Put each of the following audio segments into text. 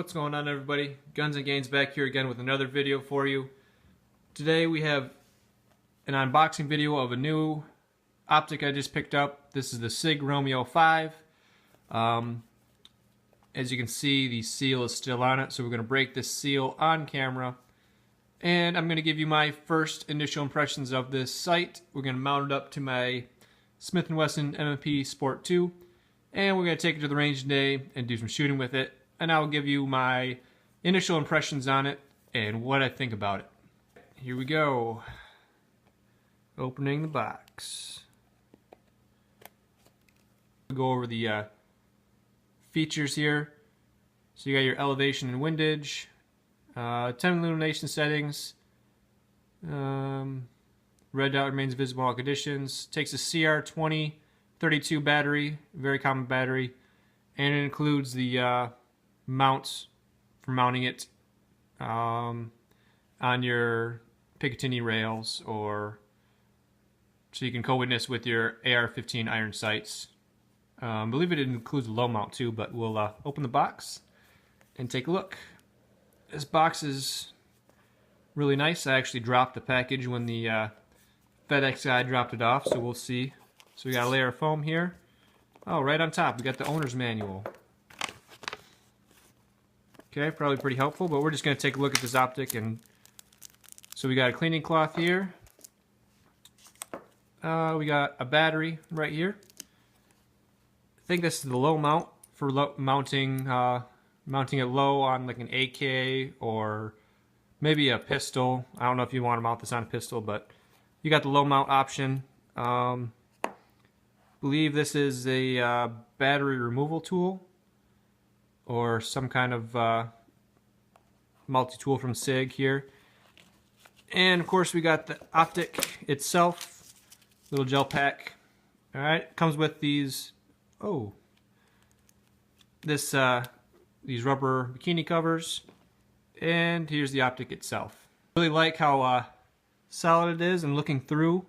What's going on, everybody? Guns and Gains back here again with another video for you. Today we have an unboxing video of a new optic I just picked up. This is the Sig Romeo 5. As you can see, the seal is still on it, so we're going to break this seal on camera. And I'm going to give you my first initial impressions of this sight. We're going to mount it up to my Smith & Wesson M&P Sport 2. And we're going to take it to the range today and do some shooting with it. And I'll give you my initial impressions on it and what I think about it. Here we go. Opening the box. We'll go over the features here. So you got your elevation and windage, 10 illumination settings, red dot remains visible in all conditions, takes a CR2032 battery, very common battery, and it includes the mounts for mounting it on your Picatinny rails, or so you can co-witness with your AR-15 iron sights. I believe it includes a low mount too, but we'll open the box and take a look. This box is really nice. I actually dropped the package when the FedEx guy dropped it off, so we'll see. So we got a layer of foam here. Oh, right on top we got the owner's manual. Okay, probably pretty helpful, but we're just going to take a look at this optic. And so we got a cleaning cloth here. We got a battery right here. I think this is the low mount for mounting it low on like an AK or maybe a pistol. I don't know if you want to mount this on a pistol, but you got the low mount option. Believe this is a battery removal tool or some kind of multi-tool from Sig here. And of course we got the optic itself, little gel pack. Alright, comes with these these rubber bikini covers, and here's the optic itself. Really like how solid it is, and looking through,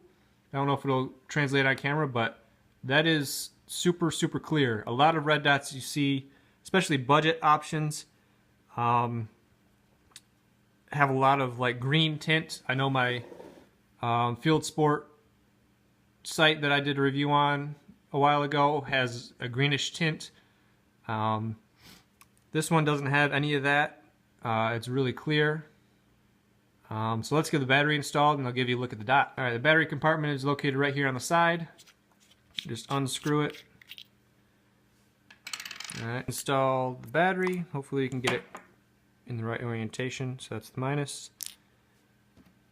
I don't know if it'll translate on camera, but that is super clear. A lot of red dots you see, especially budget options, have a lot of like green tint. I know my Field Sport site that I did a review on a while ago has a greenish tint. This one doesn't have any of that. It's really clear. So let's get the battery installed and I'll give you a look at the dot. Alright, the battery compartment is located right here on the side. Just unscrew it. Alright, install the battery. Hopefully you can get it in the right orientation. So that's the minus.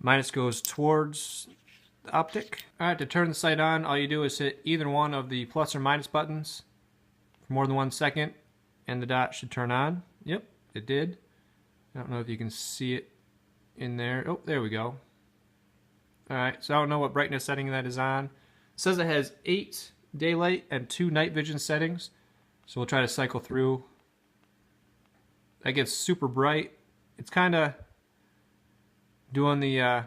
Minus goes towards the optic. Alright, to turn the sight on, all you do is hit either one of the plus or minus buttons for more than 1 second, and the dot should turn on. Yep, it did. I don't know if you can see it in there. Oh, there we go. Alright, so I don't know what brightness setting that is on. It says it has 8 daylight and 2 night vision settings. So we'll try to cycle through. That gets super bright. It's kind of doing the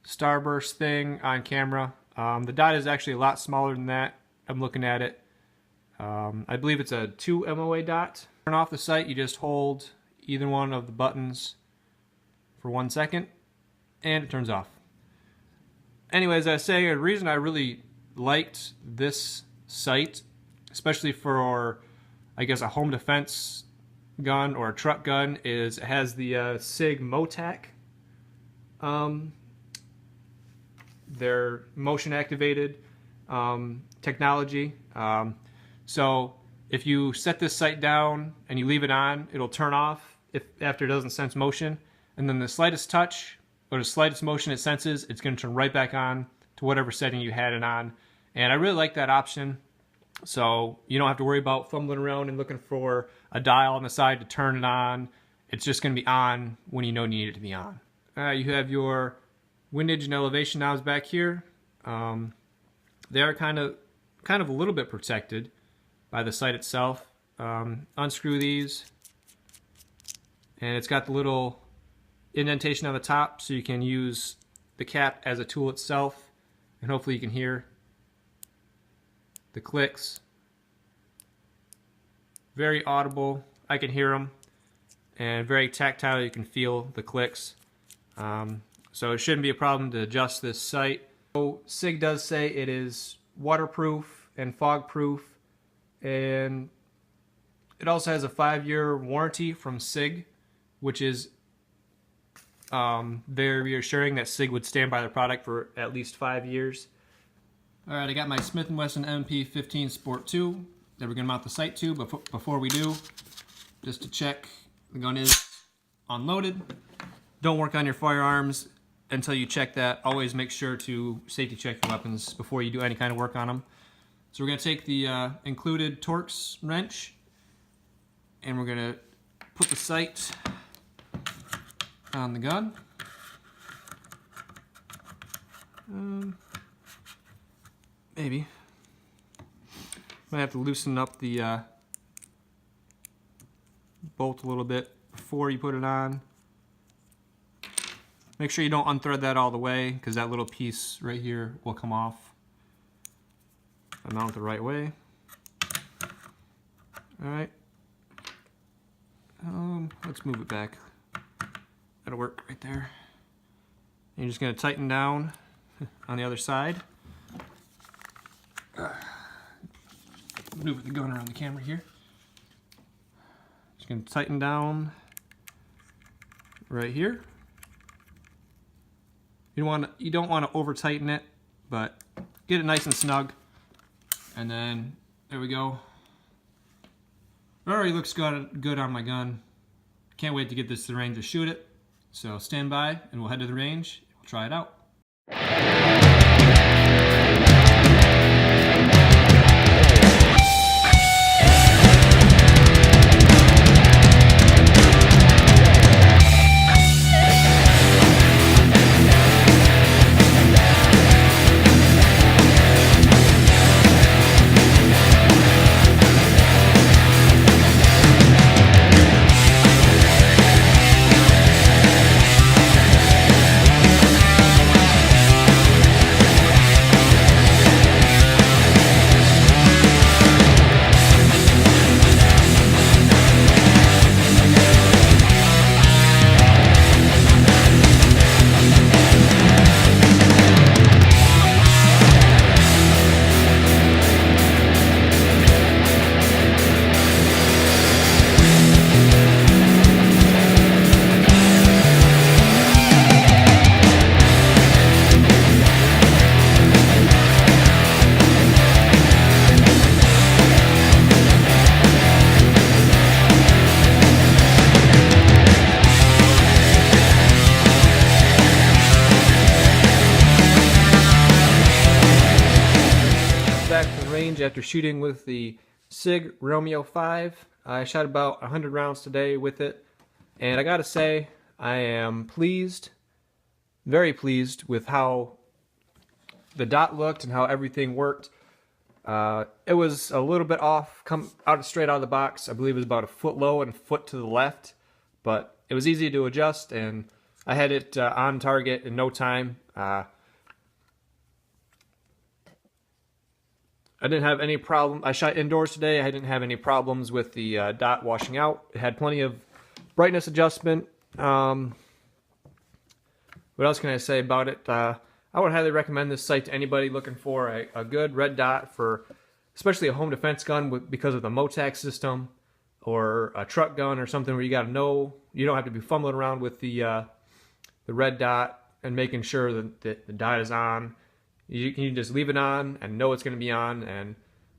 starburst thing on camera. The dot is actually a lot smaller than that. I'm looking at it. I believe it's a 2 MOA dot. Turn off the sight, you just hold either one of the buttons for 1 second and it turns off. Anyways, as I was saying, the reason I really liked this sight, especially for, I guess, a home defense gun or a truck gun, is it has the Sig MOTAC. Their motion activated technology. So if you set this sight down and you leave it on, it'll turn off after it doesn't sense motion. And then the slightest touch or the slightest motion it senses, it's going to turn right back on to whatever setting you had it on. And I really like that option. So you don't have to worry about fumbling around and looking for a dial on the side to turn it on. It's just going to be on when you know you need it to be on. You have your windage and elevation knobs back here. They are kind of a little bit protected by the sight itself. Unscrew these, and it's got the little indentation on the top, so you can use the cap as a tool itself, and hopefully you can hear the clicks. Very audible. I can hear them, and very tactile. You can feel the clicks. So it shouldn't be a problem to adjust this sight. So Sig does say it is waterproof and fog proof, and it also has a 5-year warranty from Sig, which is very reassuring that Sig would stand by the product for at least 5 years. Alright, I got my Smith & Wesson MP15 Sport 2 that we're going to mount the sight to, but before we do, just to check, the gun is unloaded. Don't work on your firearms until you check that. Always make sure to safety check your weapons before you do any kind of work on them. So we're going to take the included Torx wrench, and we're going to put the sight on the gun. Maybe. Might have to loosen up the bolt a little bit before you put it on. Make sure you don't unthread that all the way, because that little piece right here will come off. I mount it the right way. Alright. Let's move it back. That'll work right there. And you're just going to tighten down on the other side. Move the gun around the camera here. Just going to tighten down right here. You don't want to over tighten it, but get it nice and snug. And then there we go. It already looks good on my gun. Can't wait to get this to the range to shoot it. So stand by and we'll head to the range. We'll try it out. After shooting with the Sig Romeo 5. I shot about 100 rounds today with it, and I gotta say I am pleased, very pleased with how the dot looked and how everything worked. It was a little bit off, straight out of the box. I believe it was about a foot low and a foot to the left, but it was easy to adjust, and I had it on target in no time. I didn't have any problem. I shot indoors today. I didn't have any problems with the dot washing out. It had plenty of brightness adjustment. What else can I say about it? I would highly recommend this sight to anybody looking for a good red dot for, especially a home defense gun because of the MOTAC system, or a truck gun or something where you got to know, you don't have to be fumbling around with the red dot and making sure that the dot is on. You can just leave it on and know it's going to be on, and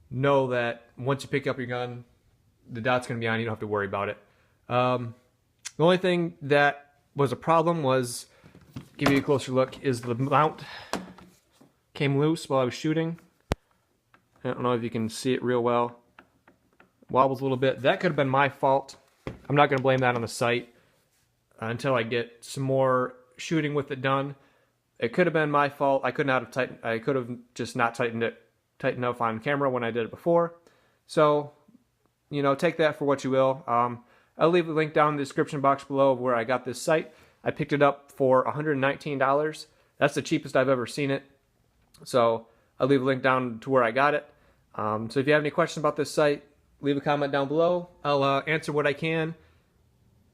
know that once you pick up your gun, the dot's going to be on. You don't have to worry about it. The only thing that was a problem was, give you a closer look, is the mount came loose while I was shooting. I don't know if you can see it real well. Wobbles a little bit. That could have been my fault. I'm not going to blame that on the sight until I get some more shooting with it done. It could have been my fault. I could have just not tightened it tight enough on camera when I did it before. So, you know, take that for what you will. I'll leave a link down in the description box below of where I got this sight. I picked it up for $119. That's the cheapest I've ever seen it. So I'll leave a link down to where I got it. So if you have any questions about this sight, leave a comment down below. I'll answer what I can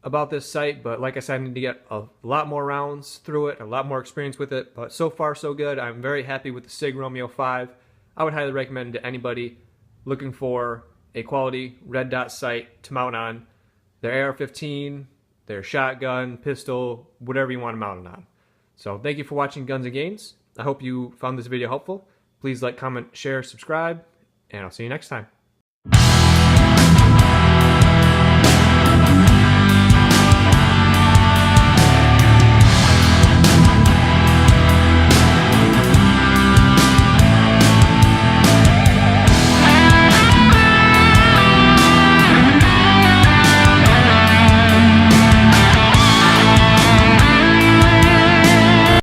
about this sight, but like I said, I need to get a lot more rounds through it, a lot more experience with it, but so far so good. I'm very happy with the Sig Romeo 5. I would highly recommend it to anybody looking for a quality red dot sight to mount on their AR-15, their shotgun, pistol, whatever you want to mount it on. So thank you for watching Guns and Gains. I hope you found this video helpful. Please like, comment, share, subscribe, and I'll see you next time.